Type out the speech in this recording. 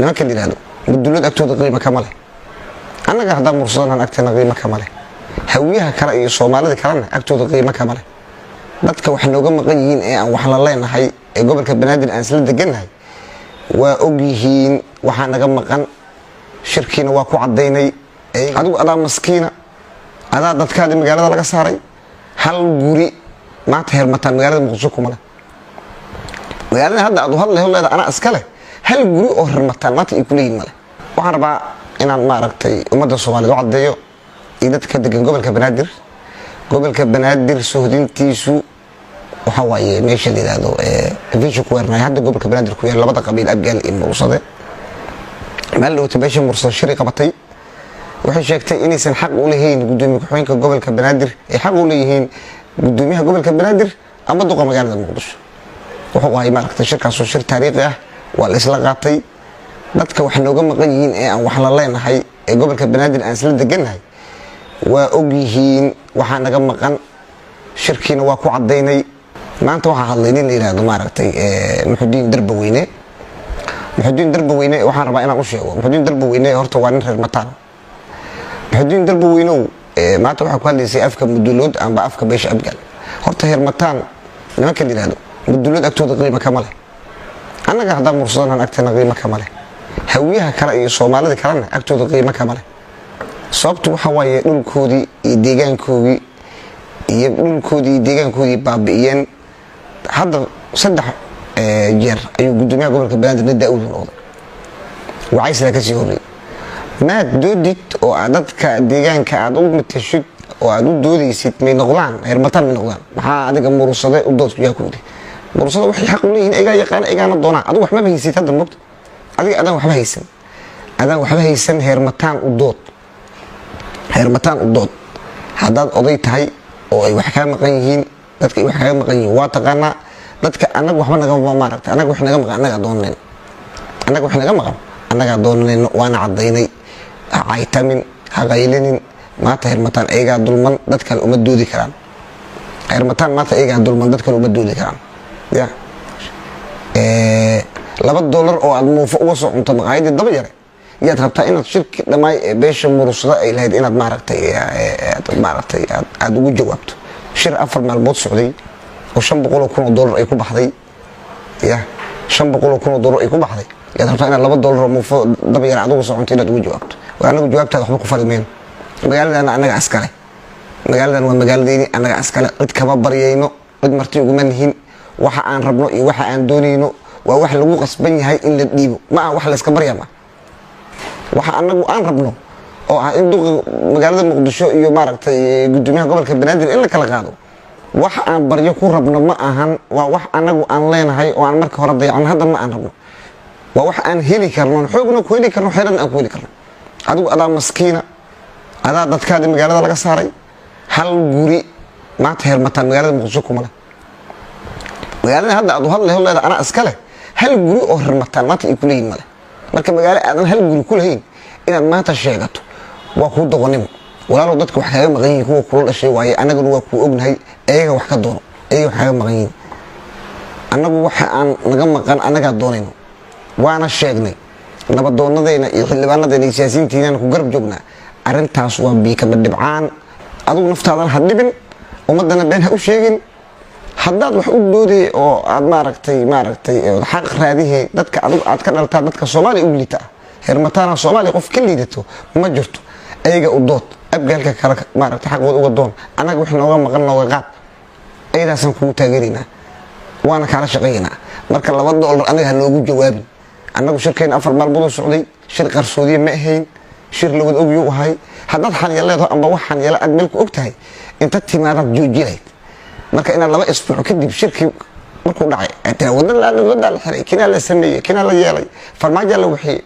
nimanka yiraahdo mudulad agtooda qiimo kama leh annaga haddaan mursadaan agteena qiimo kama leh hawiyaha kale iyo Soomaalida kalena agtooda qiimo kama leh dadka wax nooga maqan yihiin ee aan wax la leenahay ee gobolka Banaadir aan isla deganahay waa og yihiin waxa naga maqan shirkiina waa ku cadeynay adigu adaa maskiina adaa dadkaada magaalada laga saaray hal guri maanta hermataan magaalada Muqdisho kuma leh magaalada hadda aad hadleedo ana askale hal guri oo hermataan maanta ay ku leeyihiin male waxaan rabaa inaan maaragtay ummadda Soomaaliyeed u cadeeyo in dadka degan gobolka Banaadir sohdintiisu waxa waaye meesha yiraahdo vision ku warnay hadda gobolka Banaadir ku yaal labada qabiil abgaal iyo mursade meel loo tabeeshay mursade shiri qabatay waxay sheegtay inaysan xaq u lahayn gudoomiye ku-xigeenka gobolka Banaadir ay xaq u leeyihiin gudoomiyaha gobolka Banaadir ama duqa magaalada Muqdisho wuxuu ahay maaragtay shirkaas oo shir taariikhi ah waa la isla qaatay dadka wax nooga maqan yihiin ee aan wax la leenahay ee gobolka Banaadir aan isla deganahay waa og yihiin waxa naga maqan shirkiina waa ku cadeynay maanta waxa hadlay nin la yiraahdo maaragtay Muxudiin Darbaweyne waxaan rabaa inaan u sheego Muxudiin Darbaweyne horta waa nin reer Mataan Muxudiin Darbaweyne maanta waxa ku hadlaysay afka mudulad amba afka beesha abgaal horta reer Mataan nimanka yiraahdo mudulad agtooda qiimo kama leh annaga haddaan mursadaan agteena qiimo kama leh hawiyaha kale iyo Soomaalida kalena agtooda qiimo kama leh sababtu waxa waaye dhulkoodii iyo deegaankoodii baabi'iyeen hadda saddex jeer ayuu gudoomiyaha gobolka Banaadir Daawud noqday waxay ka sii horreeyay ma doodid oo dadka deegaanka aad u matashid oo aad u doodaysid may noqdaan hermataan may noqdaan maxaa adiga mursade u dood ku yaakudi mursade waxay xaq u leeyihiin ayaga yaqaan ayagana doonaan adigu wax ma haysid hadda moogta adiga adan waxba haysan hermataan u dood haddaad oday tahay oo ay wax ka maqan yihiin dadka ay wax ka maqan yihiin waa taqaana dadka anaga waxba naga maaragtay anaga wax naga maqan anaga doonayno waana cadeynay aytamin haqaylinin maanta hermataan ayaga dulman dadka uma doodi karaan hermataan maanta ayaga dulman dadka uma doodi karaan ya $2 oo aad muufo uga soo cunto maqaayadii daba yare yaad rabtaa inaad shirki dhamaay beesha mursada ay lahayd inaad maaragtay aad ugu jawaabto shir 4 maalmood socday oo $500,000 ay ku baxday ya $500,000 ay ku baxday yaad rabtaa inaad $2 oo muufo daba yare aad uga soo cunto inaad ugu jawaabto waa anagu jawaabtaada waxba ku fariimeen magaaladan anaga askale magaaladan waa magaaladeeni anaga askale cid kama baryayno cid marti ugu manihin waxa aan rabno iyo waxa aan doonayno waa wax lagu qasban yahay in la dhiibo ma wax la iska baryaa waxa anagu aan rabno oo ah in magaalada Muqdisho iyo maaragtay gudoomiyaha gobolka Banaadir in la kala qaado wax aan baryo ku rabno ma ahan waa wax anagu aan leenahay oo aan marka hore dayacan hadda ma aan rabno waa wax aan heli karno xoogna ku heli karno xeeran aan ku heli karno adigu adaa maskiina adaa dadkaada magaalada laga saaray hal guri maanta hermataan magaalada Muqdisho kuma leh magaalada hadda aad hadleedo ana askale hal guri oo hermataan maanta ay ku leeyihiin male marka magaalo aadan hal guri ku lahayn inaad maanta sheegato waa ku doqonimo walaalo dadka wax kaga maqan yihiin kuwa kula dhashay waaye anaguna waa ku ognahay ayaga wax ka doono ayaga wax kaga maqan yihiin anagu waxa aan naga maqan anaga doonayno waana sheegnay nabadoonadeena iyo xildhibaanadeena iyo siyaasiyiinteena ku garab joognaa arintaas waa biikama dhibcaan adigu naftaadan ha dhibin ummadana been ha u sheegin haddaad wax u dooday oo aad maaragtay xaq raadihay dadka adigu aad ka dhaltaa dadka Soomaaliya u liita hermataan Soomaaliya qof ka liidato ma jirto ayaga u dood abgaalka kala maaragtay xaqooda uga doon anaga wax nooga maqan nooga qaad ayadaasan ku taageerinaa waana kala shaqeynaa marka $2 anaga noogu jawaabin anagu shirkeen 4 maalmood socday shir qarsoodiye ma ahayn shir lawada ogyo wahay haddaad xaliyaleedo amba waxan yala aad meel ku ogtahay inta timaadad joojinayd marka ina 2 isbuuc kadib shirki markuu dhacay ata wada la xiray kina la sameeyay kina la yeelay farmaajo la wixii